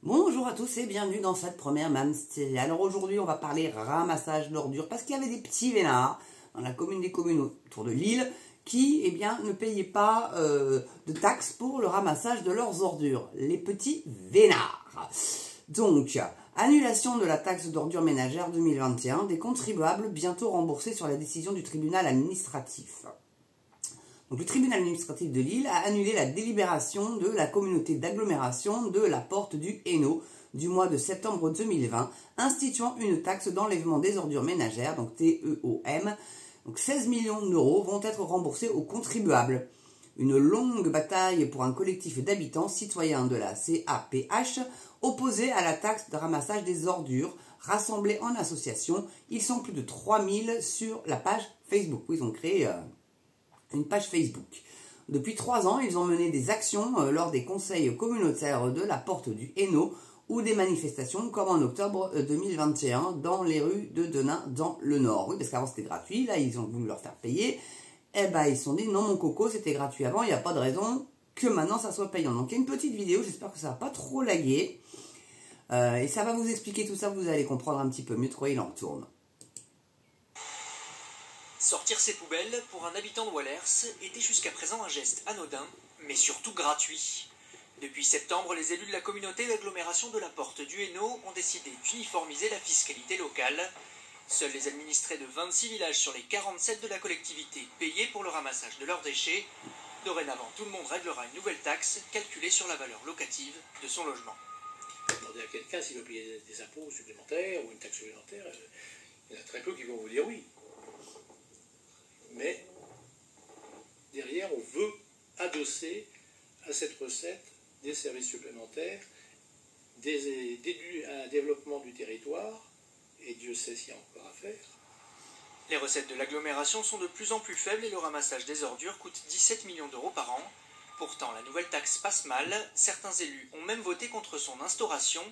Bonjour à tous et bienvenue dans cette première Mamsté. Alors aujourd'hui on va parler ramassage d'ordures parce qu'il y avait des petits vénards dans la commune des communes autour de Lille qui ne payaient pas de taxes pour le ramassage de leurs ordures. Les petits vénards. Donc, annulation de la taxe d'ordures ménagères 2021, des contribuables bientôt remboursés sur la décision du tribunal administratif. Donc, le tribunal administratif de Lille a annulé la délibération de la communauté d'agglomération de la Porte du Hainaut du mois de septembre 2020, instituant une taxe d'enlèvement des ordures ménagères, donc TEOM. Donc 16 millions d'euros vont être remboursés aux contribuables. Une longue bataille pour un collectif d'habitants citoyens de la CAPH opposés à la taxe de ramassage des ordures, rassemblés en association. Ils sont plus de 3000 sur la page Facebook. Ils ont créé une page Facebook. Depuis 3 ans, ils ont mené des actions lors des conseils communautaires de la Porte du Hainaut ou des manifestations comme en octobre 2021 dans les rues de Denain dans le Nord. Oui, parce qu'avant c'était gratuit, là ils ont voulu leur faire payer. Eh ben ils se sont dit non mon coco c'était gratuit avant, il n'y a pas de raison que maintenant ça soit payant. Donc il y a une petite vidéo, j'espère que ça va pas trop laguer. Et ça va vous expliquer tout ça, vous allez comprendre un petit peu mieux de quoi il en tourne. Sortir ses poubelles, pour un habitant de Wallers, était jusqu'à présent un geste anodin, mais surtout gratuit. Depuis septembre, les élus de la communauté d'agglomération de la Porte du Hainaut ont décidé d'uniformiser la fiscalité locale. Seuls les administrés de 26 villages sur les 47 de la collectivité payaient pour le ramassage de leurs déchets. Dorénavant, tout le monde réglera une nouvelle taxe calculée sur la valeur locative de son logement. Demandez à quelqu'un s'il veut payer des impôts supplémentaires ou une taxe supplémentaire, il y en a très peu qui vont vous dire oui. Mais derrière, on veut adosser à cette recette des services supplémentaires, un développement du territoire, et Dieu sait s'il y a encore à faire. Les recettes de l'agglomération sont de plus en plus faibles et le ramassage des ordures coûte 17 millions d'euros par an. Pourtant, la nouvelle taxe passe mal, certains élus ont même voté contre son instauration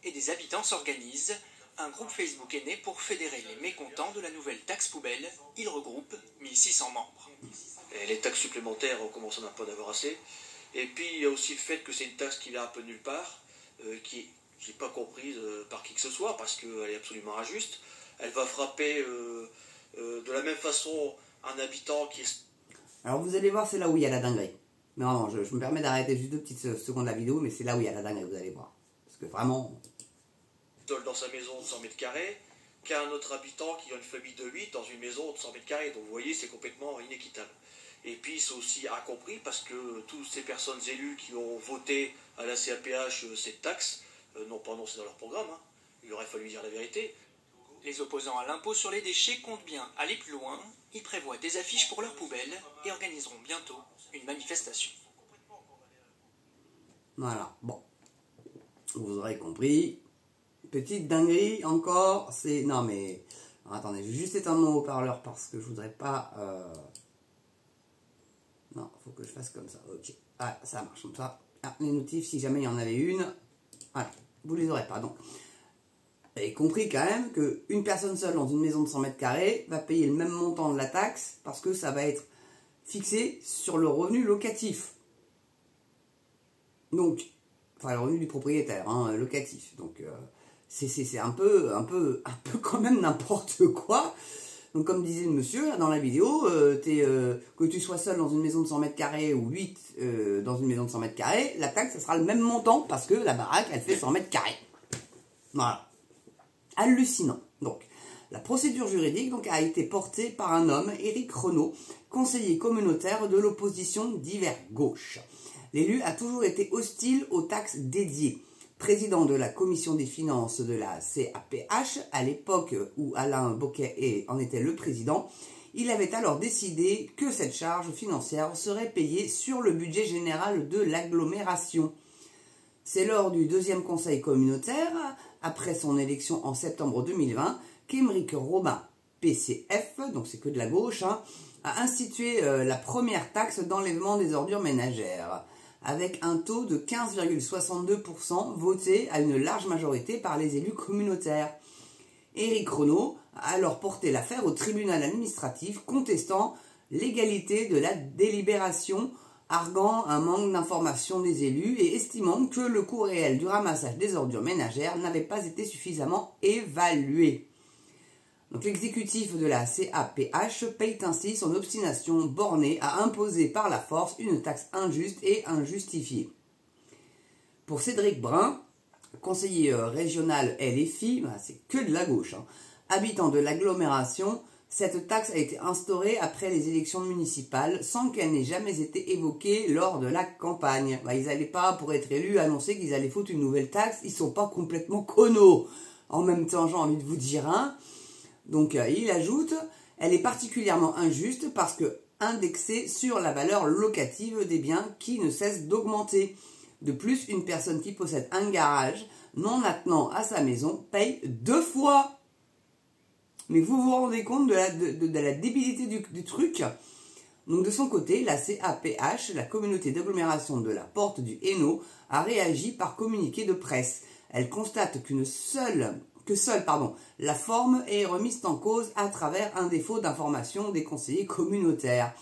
et des habitants s'organisent. Un groupe Facebook est né pour fédérer les mécontents de la nouvelle taxe poubelle. Il regroupe 1600 membres. Et les taxes supplémentaires, on commence à n'en pas en avoir assez. Et puis il y a aussi le fait que c'est une taxe qui vient un peu de nulle part, qui n'est pas comprise par qui que ce soit, parce qu'elle est absolument injuste. Elle va frapper de la même façon un habitant qui est... Alors vous allez voir, c'est là où il y a la dinguerie. Mais non, je me permets d'arrêter juste 2 petites secondes la vidéo, mais c'est là où il y a la dinguerie, vous allez voir. Parce que vraiment... seul dans sa maison de 100 mètres carrés, qu'un autre habitant qui a une famille de 8 dans une maison de 100 mètres carrés. Donc vous voyez, c'est complètement inéquitable. Et puis c'est aussi incompris parce que toutes ces personnes élues qui ont voté à la CAPH cette taxe n'ont pas annoncé dans leur programme. Il aurait fallu dire la vérité. Les opposants à l'impôt sur les déchets comptent bien aller plus loin. Ils prévoient des affiches pour leurs poubelles et organiseront bientôt une manifestation. Voilà, bon. Vous aurez compris. Petite dinguerie encore, c'est... Non mais... Alors, attendez, je vais juste éteindre mon haut-parleur parce que je voudrais pas... Non, il faut que je fasse comme ça. Ok. Ah, ça marche comme ça. Ah, les notifs, si jamais il y en avait une. Voilà, vous les aurez pas. Donc, vous avez compris quand même qu'une personne seule dans une maison de 100 mètres carrés va payer le même montant de la taxe parce que ça va être fixé sur le revenu locatif. Donc, enfin le revenu du propriétaire, locatif. Donc, c'est un peu quand même n'importe quoi. Donc comme disait le monsieur dans la vidéo, que tu sois seul dans une maison de 100 mètres carrés ou 8 dans une maison de 100 mètres carrés, la taxe ça sera le même montant parce que la baraque elle fait 100 mètres carrés. Voilà. Hallucinant. Donc la procédure juridique a été portée par un homme, Éric Renaud, conseiller communautaire de l'opposition d'hiver gauche. L'élu a toujours été hostile aux taxes dédiées. Président de la commission des finances de la CAPH, à l'époque où Alain Bocquet en était le président, il avait alors décidé que cette charge financière serait payée sur le budget général de l'agglomération. C'est lors du 2e conseil communautaire, après son élection en septembre 2020, qu'Aymeric Robin, PCF, donc c'est que de la gauche, a institué la première taxe d'enlèvement des ordures ménagères, avec un taux de 15,62% voté à une large majorité par les élus communautaires. Éric Renaud a alors porté l'affaire au tribunal administratif contestant l'égalité de la délibération arguant un manque d'information des élus et estimant que le coût réel du ramassage des ordures ménagères n'avait pas été suffisamment évalué. Donc l'exécutif de la CAPH paye ainsi son obstination bornée à imposer par la force une taxe injuste et injustifiée. Pour Cédric Brun, conseiller régional LFI, c'est que de la gauche, habitant de l'agglomération, cette taxe a été instaurée après les élections municipales sans qu'elle n'ait jamais été évoquée lors de la campagne. Ils n'allaient pas, pour être élus, annoncer qu'ils allaient foutre une nouvelle taxe, ils ne sont pas complètement connos. En même temps, j'ai envie de vous dire, Donc il ajoute, elle est particulièrement injuste parce que indexée sur la valeur locative des biens qui ne cesse d'augmenter. De plus, une personne qui possède un garage non attenant à sa maison paye 2 fois. Mais vous vous rendez compte de la débilité du truc? Donc de son côté, la CAPH, la communauté d'agglomération de la Porte du Hainaut, a réagi par communiqué de presse. Elle constate que seule la forme est remise en cause à travers un défaut d'information des conseillers communautaires.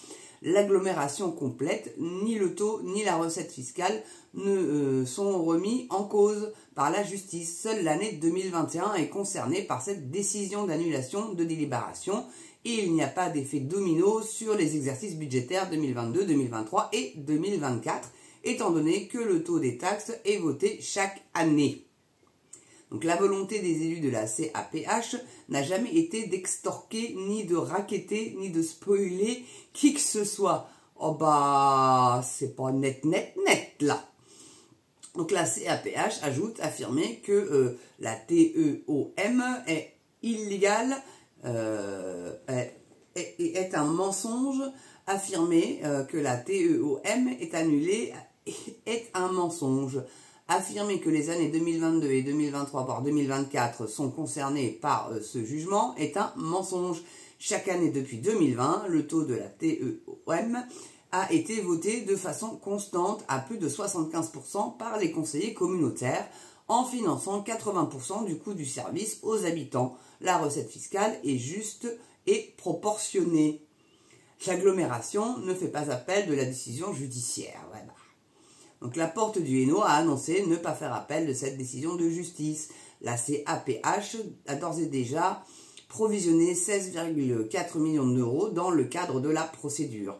L'agglomération complète, ni le taux ni la recette fiscale ne sont remis en cause par la justice. Seule l'année 2021 est concernée par cette décision d'annulation de délibération et il n'y a pas d'effet domino sur les exercices budgétaires 2022, 2023 et 2024, étant donné que le taux des taxes est voté chaque année. Donc la volonté des élus de la CAPH n'a jamais été d'extorquer, ni de racketter, ni de spoiler qui que ce soit. Oh c'est pas net là. Donc la CAPH affirmer que la TEOM est illégale, est un mensonge. Affirmer que la TEOM est annulée est un mensonge. Affirmer que les années 2022 et 2023 voire 2024 sont concernées par ce jugement est un mensonge. Chaque année depuis 2020, le taux de la TEOM a été voté de façon constante à plus de 75% par les conseillers communautaires en finançant 80% du coût du service aux habitants. La recette fiscale est juste et proportionnée. L'agglomération ne fait pas appel de la décision judiciaire. Voilà. Donc la Porte du Hainaut a annoncé ne pas faire appel de cette décision de justice. La CAPH a d'ores et déjà provisionné 16,4 millions d'euros dans le cadre de la procédure.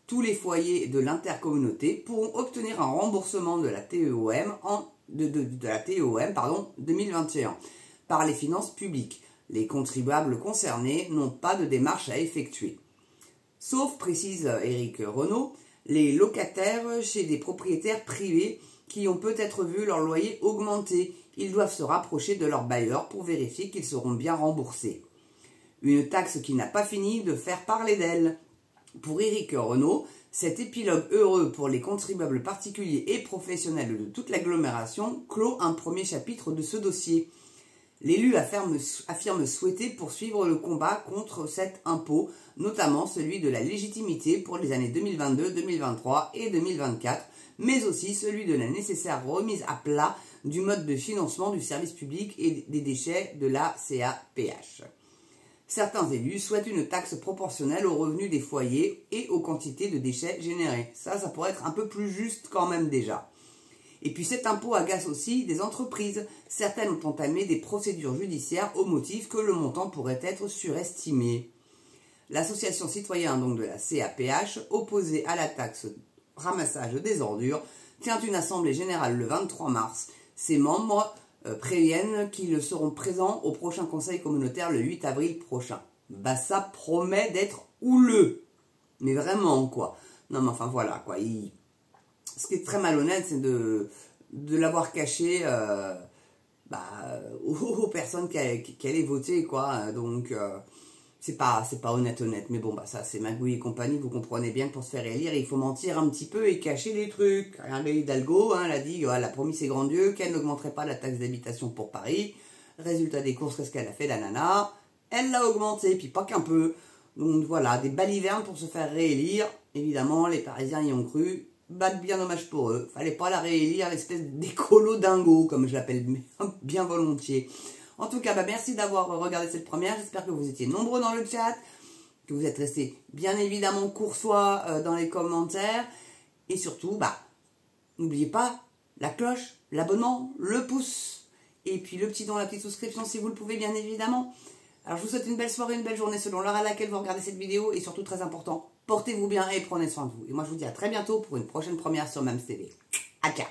Tous les foyers de l'intercommunauté pourront obtenir un remboursement de la TEOM 2021 par les finances publiques. Les contribuables concernés n'ont pas de démarche à effectuer. Sauf, précise Éric Renaud, les locataires chez des propriétaires privés qui ont peut-être vu leur loyer augmenter. Ils doivent se rapprocher de leur bailleur pour vérifier qu'ils seront bien remboursés. Une taxe qui n'a pas fini de faire parler d'elle. Pour Éric Renaud, cet épilogue heureux pour les contribuables particuliers et professionnels de toute l'agglomération clôt un premier chapitre de ce dossier. L'élu affirme souhaiter poursuivre le combat contre cet impôt, notamment celui de la légitimité pour les années 2022, 2023 et 2024, mais aussi celui de la nécessaire remise à plat du mode de financement du service public et des déchets de la CAPH. Certains élus souhaitent une taxe proportionnelle aux revenus des foyers et aux quantités de déchets générés. Ça pourrait être un peu plus juste quand même déjà. Et puis cet impôt agace aussi des entreprises. Certaines ont entamé des procédures judiciaires au motif que le montant pourrait être surestimé. L'association citoyenne donc de la CAPH, opposée à la taxe ramassage des ordures, tient une assemblée générale le 23 mars. Ses membres préviennent qu'ils seront présents au prochain conseil communautaire le 8 avril prochain. Ça promet d'être houleux. Mais vraiment quoi. Non mais enfin voilà quoi. Ce qui est très malhonnête, c'est de l'avoir caché aux personnes qui allaient voter, quoi. Donc, c'est pas honnête. Mais bon, ça, c'est Magouille et compagnie. Vous comprenez bien que pour se faire élire, il faut mentir un petit peu et cacher les trucs. Regardez Hidalgo, elle a dit, elle a promis ses grands dieux qu'elle n'augmenterait pas la taxe d'habitation pour Paris. Résultat des courses, qu'est-ce qu'elle a fait, la nana? Elle l'a augmenté, puis pas qu'un peu. Donc voilà, des balivernes pour se faire réélire. Évidemment, les Parisiens y ont cru. Bien dommage pour eux. Fallait pas la réélire, l'espèce d'écolo dingo, comme je l'appelle bien volontiers. En tout cas, merci d'avoir regardé cette première. J'espère que vous étiez nombreux dans le chat, que vous êtes restés bien évidemment courtois dans les commentaires. Et surtout, n'oubliez pas la cloche, l'abonnement, le pouce. Et puis le petit don, la petite souscription si vous le pouvez, bien évidemment. Alors je vous souhaite une belle soirée, une belle journée selon l'heure à laquelle vous regardez cette vidéo. Et surtout, très important, portez-vous bien et prenez soin de vous. Et moi, je vous dis à très bientôt pour une prochaine première sur MAMS TV. Aka.